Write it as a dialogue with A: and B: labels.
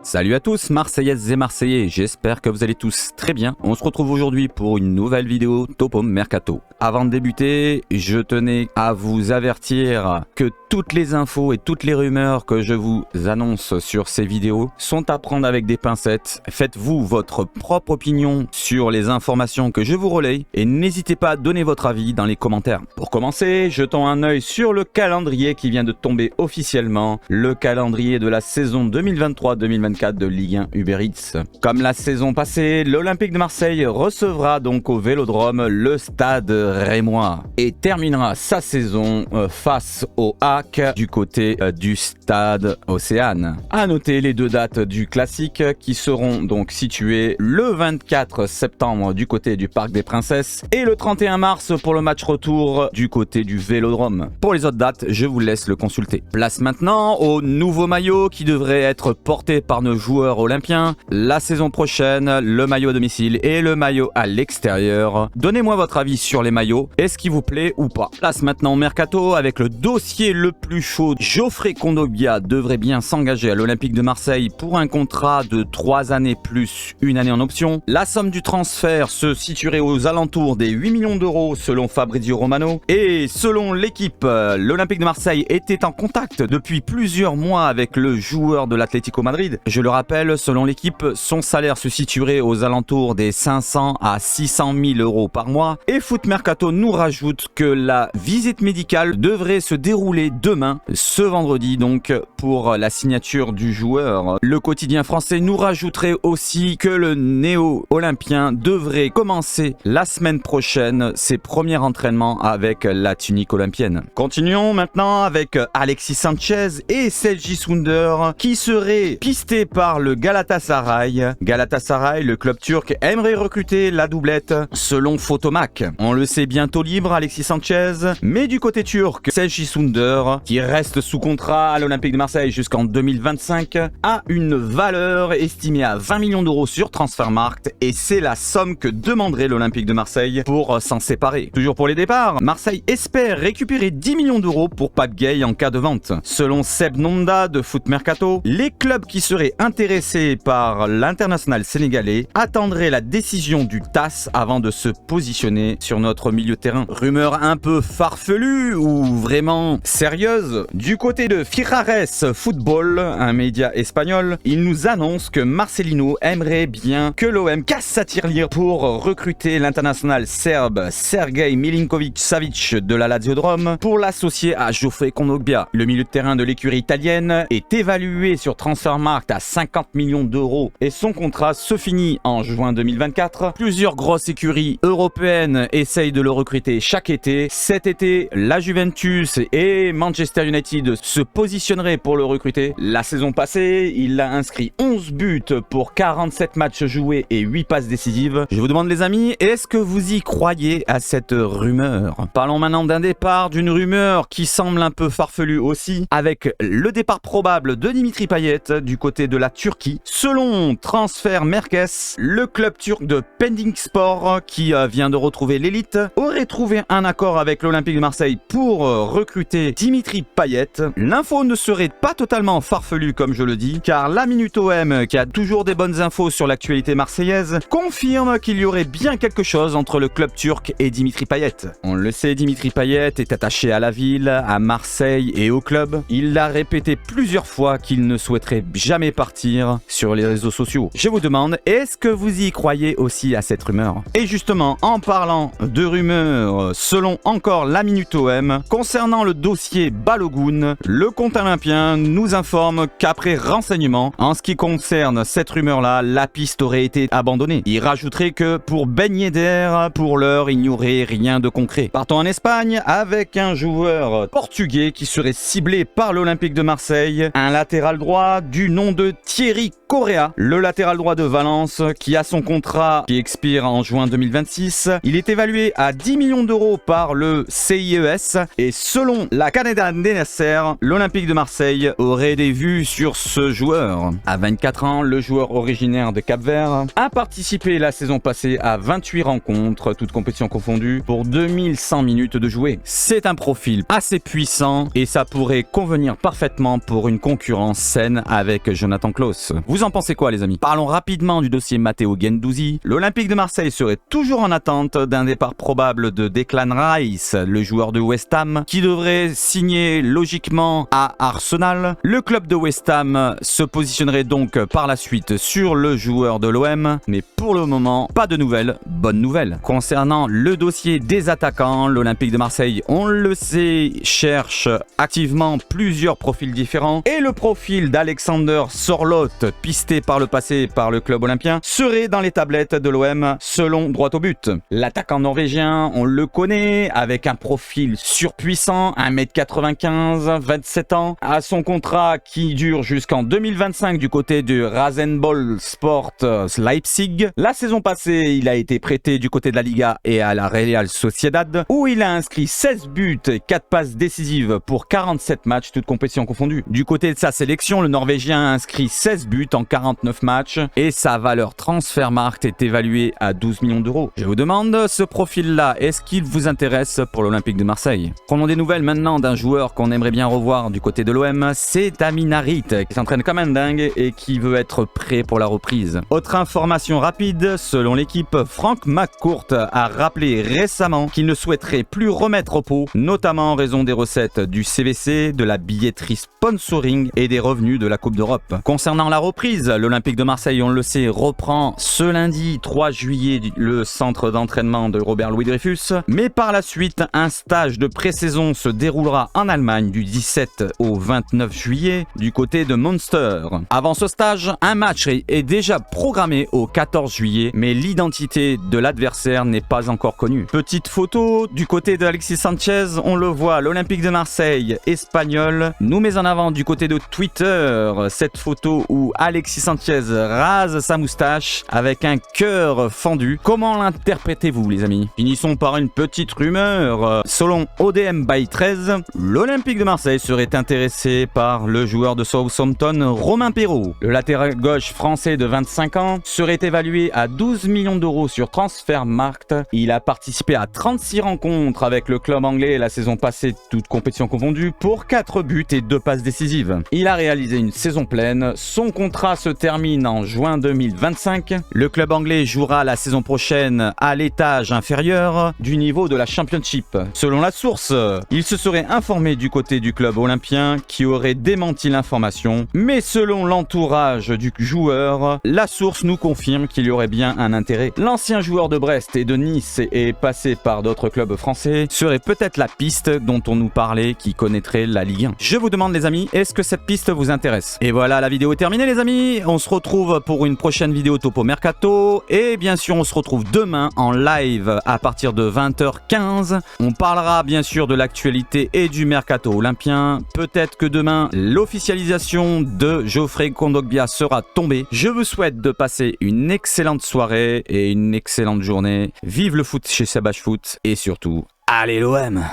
A: Salut à tous Marseillaises et Marseillais, j'espère que vous allez tous très bien. On se retrouve aujourd'hui pour une nouvelle vidéo Topo Mercato. Avant de débuter, je tenais à vous avertir que toutes les infos et toutes les rumeurs que je vous annonce sur ces vidéos sont à prendre avec des pincettes. Faites-vous votre propre opinion sur les informations que je vous relaye et n'hésitez pas à donner votre avis dans les commentaires. Pour commencer, jetons un œil sur le calendrier qui vient de tomber officiellement, le calendrier de la saison 2023-2024 de Ligue 1 Uber Eats. Comme la saison passée, l'Olympique de Marseille recevra donc au Vélodrome le Stade Rémois et terminera sa saison face au HAC du côté du Stade Océane. À noter les deux dates du classique qui seront donc situées le 24 septembre du côté du Parc des Princesses et le 31 mars pour le match retour du côté du Vélodrome. Pour les autres dates, je vous laisse le consulter. Place maintenant au nouveau maillot qui devrait être porté par nos joueurs olympiens la saison prochaine, le maillot à domicile et le maillot à l'extérieur. Donnez-moi votre avis sur les maillots, est-ce qu'il vous plaît ou pas? Place maintenant au mercato avec le dossier le plus chaud. Geoffrey Kondogbia devrait bien s'engager à l'Olympique de Marseille pour un contrat de 3 années plus une année en option. La somme du transfert se situerait aux alentours des 8 millions d'euros selon Fabrizio Romano et selon l'équipe, l'Olympique de Marseille était en contact depuis plusieurs mois avec le joueur de l'Atlético Madrid. Je le rappelle, selon l'équipe, son salaire se situerait aux alentours des 500 à 600 000 euros par mois. Et Foot Mercato nous rajoute que la visite médicale devrait se dérouler demain, ce vendredi donc, pour la signature du joueur. Le quotidien français nous rajouterait aussi que le néo-olympien devrait commencer la semaine prochaine ses premiers entraînements avec la tunique olympienne. Continuons maintenant avec Alexis Sanchez et Cengiz Ünder qui seraient pistés par le Galatasaray. Galatasaray, le club turc, aimerait recruter la doublette selon Photomac. On le sait, bientôt libre Alexis Sanchez, mais du côté turc, Cengiz Ünder, qui reste sous contrat à l'Olympique de Marseille jusqu'en 2025, a une valeur estimée à 20 millions d'euros sur Transfermarkt et c'est la somme que demanderait l'Olympique de Marseille pour s'en séparer. Toujours pour les départs, Marseille espère récupérer 10 millions d'euros pour Pape Gueye en cas de vente. Selon Seb Nonda de Foot Mercato, les clubs qui seraient intéressés par l'international sénégalais attendraient la décision du TAS avant de se positionner sur notre milieu de terrain. Rumeur un peu farfelue ou vraiment sérieuse, du côté de Firares Football, un média espagnol, il nous annonce que Marcelino aimerait bien que l'OM casse sa tirelire pour recruter l'international serbe Sergej Milinkovic-Savic de la Lazio de Rome pour l'associer à Geoffrey Kondogbia. Le milieu de terrain de l'écurie italienne est évalué sur Transfermarkt à 50 millions d'euros et son contrat se finit en juin 2024. Plusieurs grosses écuries européennes essayent de le recruter chaque été. Cet été, la Juventus et Manchester United se positionneraient pour le recruter. La saison passée, il a inscrit 11 buts pour 47 matchs joués et 8 passes décisives. Je vous demande les amis, est-ce que vous y croyez à cette rumeur? Parlons maintenant d'un départ, d'une rumeur qui semble un peu farfelue aussi, avec le départ probable de Dimitri Payet du côté de la Turquie. Selon Transfermarkt, le club turc de Pendikspor, qui vient de retrouver l'élite, aurait trouvé un accord avec l'Olympique de Marseille pour recruter Dimitri Payet. L'info ne serait pas totalement farfelue comme je le dis, car la Minute OM, qui a toujours des bonnes infos sur l'actualité marseillaise, confirme qu'il y aurait bien quelque chose entre le club turc et Dimitri Payet. On le sait, Dimitri Payet est attaché à la ville, à Marseille et au club. Il l'a répété plusieurs fois qu'il ne souhaiterait jamais partir sur les réseaux sociaux. Je vous demande, est-ce que vous y croyez aussi à cette rumeur? Et justement, en parlant de rumeurs, selon encore la Minute OM, concernant le dossier Balogun, le compte olympien nous informe qu'après renseignement, en ce qui concerne cette rumeur-là, la piste aurait été abandonnée. Il rajouterait que pour Ben Yedder, pour l'heure, il n'y aurait rien de concret. Partons en Espagne avec un joueur portugais qui serait ciblé par l'Olympique de Marseille, un latéral droit du nom de Thierry Correa, le latéral droit de Valence qui a son contrat qui expire en juin 2026. Il est évalué à 10 millions d'euros par le CIES et selon la Canada Nasser, l'Olympique de Marseille aurait des vues sur ce joueur. À 24 ans, le joueur originaire de Cap-Vert a participé la saison passée à 28 rencontres, toutes compétitions confondues, pour 2100 minutes de jouer. C'est un profil assez puissant et ça pourrait convenir parfaitement pour une concurrence saine avec Jonathan Jonathan Klaus. Vous en pensez quoi les amis? Parlons rapidement du dossier Matteo Guendouzi. L'Olympique de Marseille serait toujours en attente d'un départ probable de Declan Rice, le joueur de West Ham, qui devrait signer logiquement à Arsenal. Le club de West Ham se positionnerait donc par la suite sur le joueur de l'OM, mais pour le moment, pas de nouvelles, bonnes nouvelles. Concernant le dossier des attaquants, l'Olympique de Marseille, on le sait, cherche activement plusieurs profils différents et le profil d'Alexander Sorloth, pisté par le passé par le club olympien, serait dans les tablettes de l'OM selon droit au but. L'attaquant norvégien, on le connaît, avec un profil surpuissant, 1m95, 27 ans, à son contrat qui dure jusqu'en 2025 du côté du Rasenball Sport Leipzig. La saison passée, il a été prêté du côté de la Liga et à la Real Sociedad, où il a inscrit 16 buts et 4 passes décisives pour 47 matchs, toutes compétitions confondues. Du côté de sa sélection, le Norvégien a inscrit 16 buts en 49 matchs et sa valeur Transfermarkt est évaluée à 12 millions d'euros. Je vous demande, ce profil-là, est-ce qu'il vous intéresse pour l'Olympique de Marseille? Prenons des nouvelles maintenant d'un joueur qu'on aimerait bien revoir du côté de l'OM, c'est Amin Harit, qui s'entraîne comme un dingue et qui veut être prêt pour la reprise. Autre information rapide, selon l'équipe, Frank McCourt a rappelé récemment qu'il ne souhaiterait plus remettre au pot, notamment en raison des recettes du CVC, de la billetterie sponsoring et des revenus de la Coupe d'Europe. Concernant la reprise, l'Olympique de Marseille, on le sait, reprend ce lundi 3 juillet le centre d'entraînement de Robert Louis Dreyfus, mais par la suite, un stage de pré-saison se déroulera en Allemagne du 17 au 29 juillet du côté de Münster. Avant ce stage, un match est déjà programmé au 14 juillet, mais l'identité de l'adversaire n'est pas encore connue. Petite photo du côté de Alexis Sanchez, on le voit, l'Olympique de Marseille, espagnol, nous met en avant du côté de Twitter cette photo où Alexis Sanchez rase sa moustache avec un cœur fendu. Comment l'interprétez-vous les amis? Finissons par une petite rumeur. Selon ODM by 13, l'Olympique de Marseille serait intéressé par le joueur de Southampton, Romain Perraud. Le latéral gauche français de 25 ans serait évalué à 12 millions d'euros sur Transfermarkt. Il a participé à 36 rencontres avec le club anglais la saison passée, toutes compétitions confondues, pour 4 buts et 2 passes décisives. Il a réalisé une saison pleine. Son contrat se termine en juin 2025. Le club anglais jouera la saison prochaine à l'étage inférieur du niveau de la Championship. Selon la source, il se serait informé du côté du club olympien qui aurait démenti l'information, mais selon l'entourage du joueur, la source nous confirme qu'il y aurait bien un intérêt. L'ancien joueur de Brest et de Nice et passé par d'autres clubs français serait peut-être la piste dont on nous parlait qui connaîtrait la Ligue 1. Je vous demande les amis, est-ce que cette piste vous intéresse? Et voilà, la vidéo est terminée les amis, on se retrouve pour une prochaine vidéo Topo Mercato et bien sûr on se retrouve demain en live à partir de 20h15. On parlera bien sûr de l'actualité et du Mercato olympien. Peut-être que demain l'officialisation de Geoffrey Kondogbia sera tombée. Je vous souhaite de passer une excellente soirée et une excellente journée. Vive le foot chez Sabache Foot et surtout, allez l'OM!